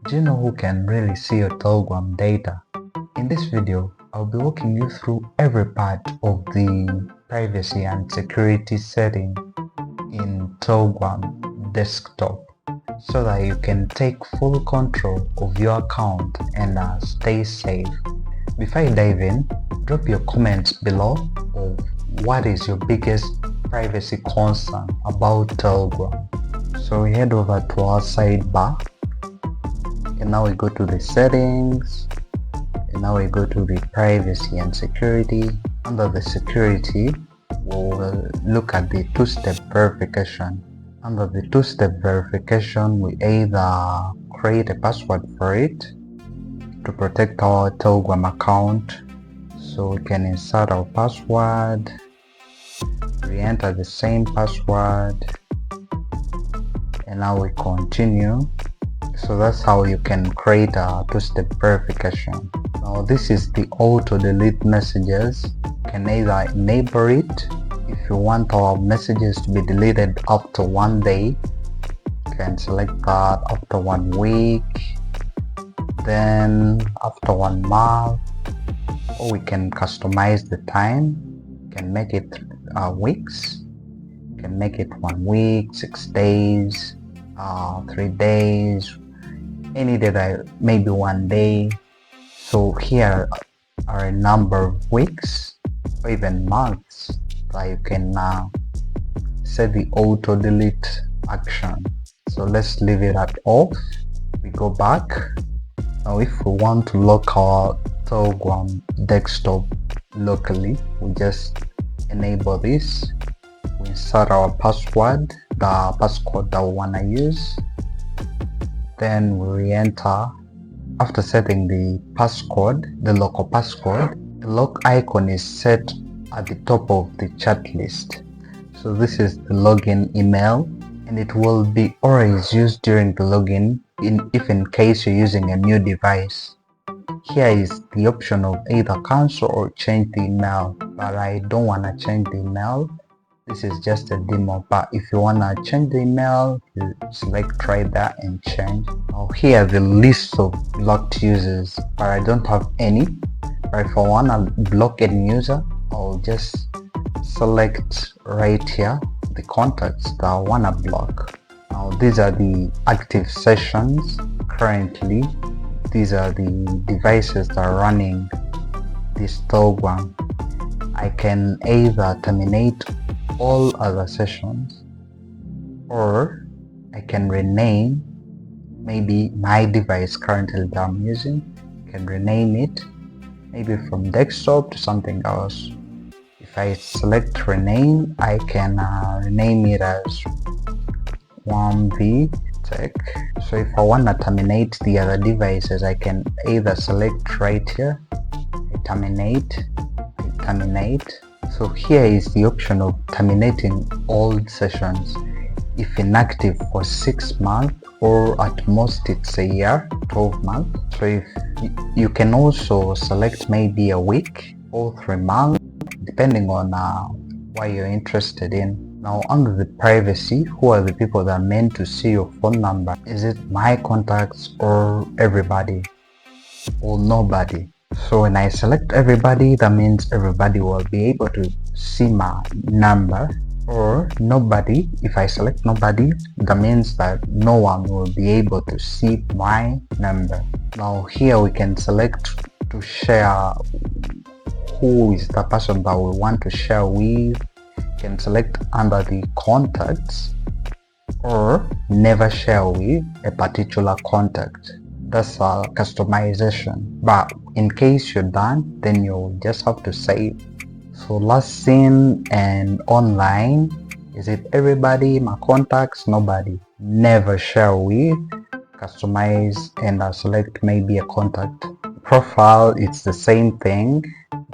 Do you know who can really see your Telegram data? In this video, I'll be walking you through every part of the privacy and security setting in Telegram desktop so that you can take full control of your account and stay safe. Before I dive in, drop your comments below of what is your biggest privacy concern about Telegram. So we head over to our sidebar, and now we go to the settings, and now we go to the privacy and security. Under the security, we'll look at the two-step verification. Under the two-step verification, we either create a password for it to protect our Telegram account. So we can insert our password, re-enter the same password, and now we continue. So that's how you can create a two-step verification. Now this is the auto delete messages. You can either enable it if you want our messages to be deleted after 1 day. You can select that after 1 week, then after 1 month, or we can customize the time. You can make it weeks. You can make it 1 week, 6 days, 3 days, any day that maybe 1 day. So here are a number of weeks or even months that you can set the auto delete action. So let's leave it at off. We go back. Now if we want to lock our Telegram desktop locally, we just enable this. We insert our password, the passcode that we want to use, then we re-enter. After setting the passcode, the local passcode, the lock icon is set at the top of the chat list. So this is the login email, and it will be always used during the login if in case you're using a new device. Here is the option of either cancel or change the email, but I don't want to change the email. This is just a demo, but if you want to change the email, you select try that and change. Now here are the list of blocked users, but I don't have any. But if I want to block any user, I'll just select right here the contacts that I want to block. Now these are the active sessions currently. These are the devices that are running this Telegram. I can either terminate all other sessions, or I can rename maybe my device currently that I'm using. I can rename it maybe from desktop to something else. If I select rename, I can rename it as 1V Tech. So if I want to terminate the other devices, I can either select right here, I terminate. So here is the option of terminating all sessions if inactive for 6 months, or at most it's a year, 12 months. So if you can also select maybe a week or 3 months, depending on what you're interested in. Now under the privacy, who are the people that are meant to see your phone number? Is it my contacts or everybody or nobody? So when I select everybody, that means everybody will be able to see my number, or nobody. If I select nobody, that means that no one will be able to see my number. Now here we can select to share who is the person that we want to share with. You can select under the contacts, or never share with a particular contact. That's a customization, but in case you're done, then you'll just have to save. So last seen and online, is it everybody, my contacts, nobody? Never share with, customize, and select maybe a contact. Profile, it's the same thing.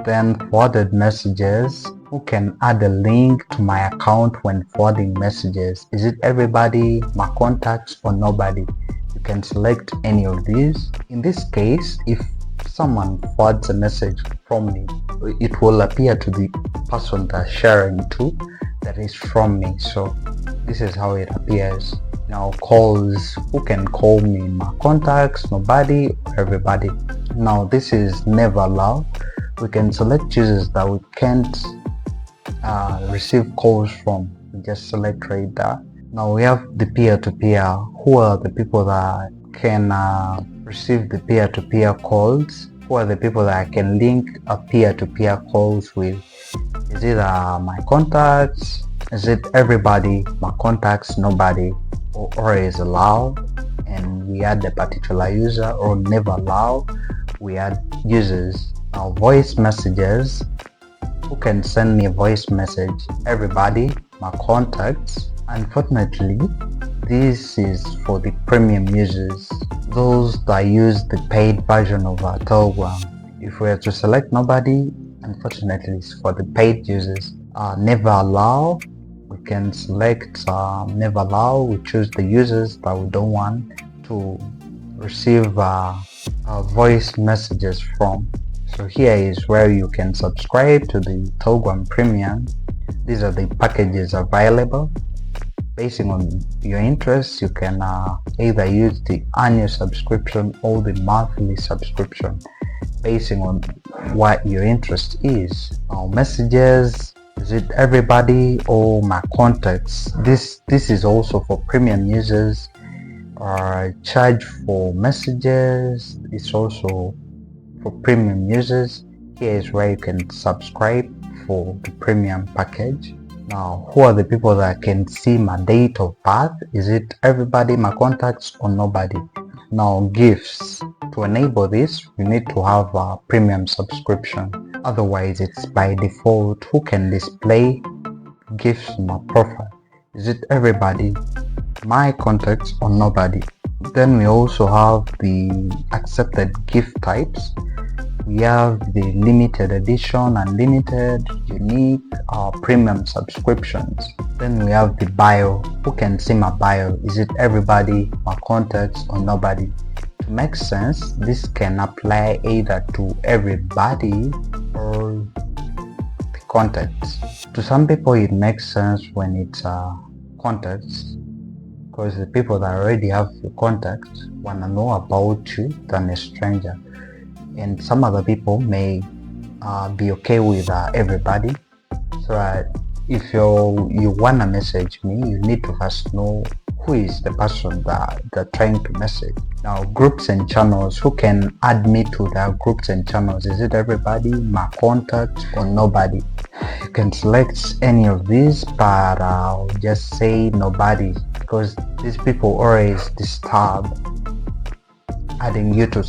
Then forwarded messages, who can add a link to my account when forwarding messages? Is it everybody, my contacts, or nobody? You can select any of these. In this case, if someone forwards a message from me, it will appear to the person they're sharing to that is from me. So this is how it appears. Now calls, who can call me? My contacts, nobody, everybody. Now this is never allowed. We can select users that we can't receive calls from. We just select right there. Now we have the peer-to-peer. Who are the people that can receive the peer-to-peer calls? Who are the people that I can link a peer-to-peer calls with? Is it my contacts? Is it everybody? My contacts, nobody, or is allowed? And we add a particular user, or never allow. We add users. Now voice messages. Who can send me a voice message? Everybody, my contacts. Unfortunately, this is for the premium users, those that use the paid version of our Telegram. If we are to select nobody, unfortunately it's for the paid users. Never allow, we can select never allow. We choose the users that we don't want to receive voice messages from. So here is where you can subscribe to the Telegram Premium. These are the packages available. Based on your interests, you can either use the annual subscription or the monthly subscription, based on what your interest is. Now messages, is it everybody or my contacts? This is also for premium users. Charge for messages, it's also for premium users. Here is where you can subscribe for the premium package. Now, who are the people that can see my date of birth? Is it everybody, my contacts, or nobody? Now, gifts. To enable this, you need to have a premium subscription. Otherwise, it's by default. Who can display gifts on my profile? Is it everybody, my contacts, or nobody? Then we also have the accepted gift types. We have the limited edition, unlimited, unique, premium subscriptions. Then we have the bio. Who can see my bio? Is it everybody, my contacts, or nobody? To make sense, this can apply either to everybody or the contacts. To some people it makes sense when it's contacts, because the people that already have the contacts want to know about you than a stranger. And some other people may be okay with everybody. So if you wanna message me, you need to first know who is the person that they're trying to message. Now, groups and channels. Who can add me to their groups and channels? Is it everybody, my contacts, or nobody? You can select any of these, but I'll just say nobody, because these people always disturb adding you to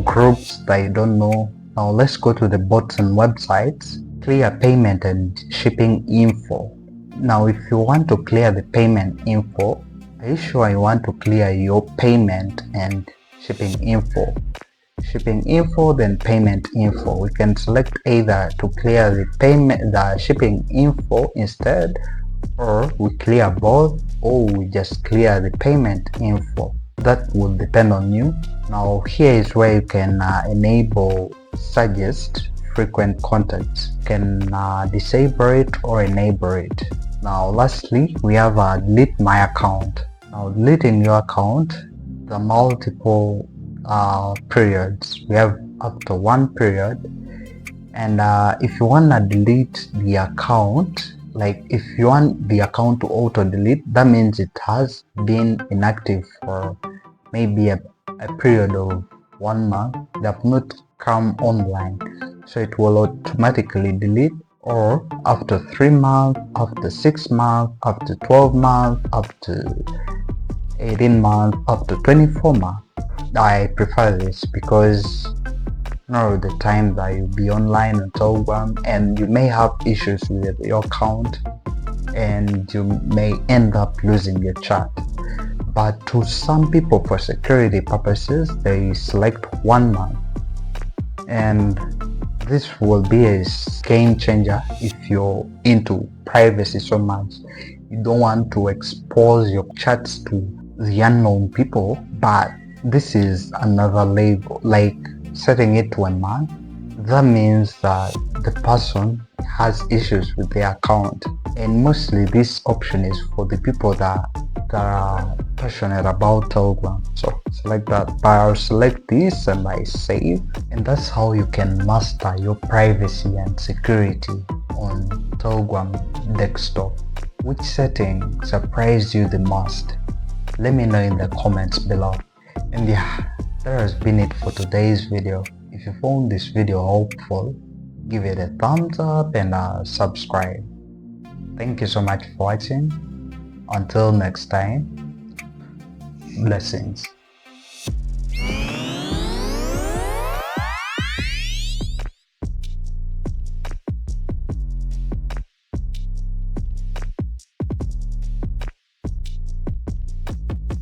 groups that you don't know. Now let's go to the bots and websites. Clear payment and shipping info. Now if you want to clear the payment info, are you sure you want to clear your payment and shipping info? Shipping info, then payment info. We can select either to clear the shipping info instead, or we clear both, or we just clear the payment info. That will depend on you. Now here is where you can enable suggest frequent contacts. You can disable it or enable it. Now lastly, we have delete my account. Now deleting your account, the multiple periods. We have up to 1 period, and if you want to delete the account, like if you want the account to auto delete, that means it has been inactive for maybe a period of 1 month. They have not come online, so it will automatically delete. Or after 3 months, after 6 months, after 12 months, after 18 months, after 24 months. I prefer this because the time that you'll be online on Telegram and you may have issues with your account and you may end up losing your chat. But to some people, for security purposes, they select 1 month, and this will be a game changer if you're into privacy so much. You don't want to expose your chats to the unknown people, but this is another level, like setting it to 1 month. that means that the person has issues with their account. And mostly this option is for the people that are passionate about Telegram. So select that. But I'll select this and I save. And that's how you can master your privacy and security on Telegram desktop. Which setting surprised you the most? Let me know in the comments below. And yeah, that has been it for today's video. If you found this video helpful, give it a thumbs up and subscribe. Thank you so much for watching. Until next time, blessings.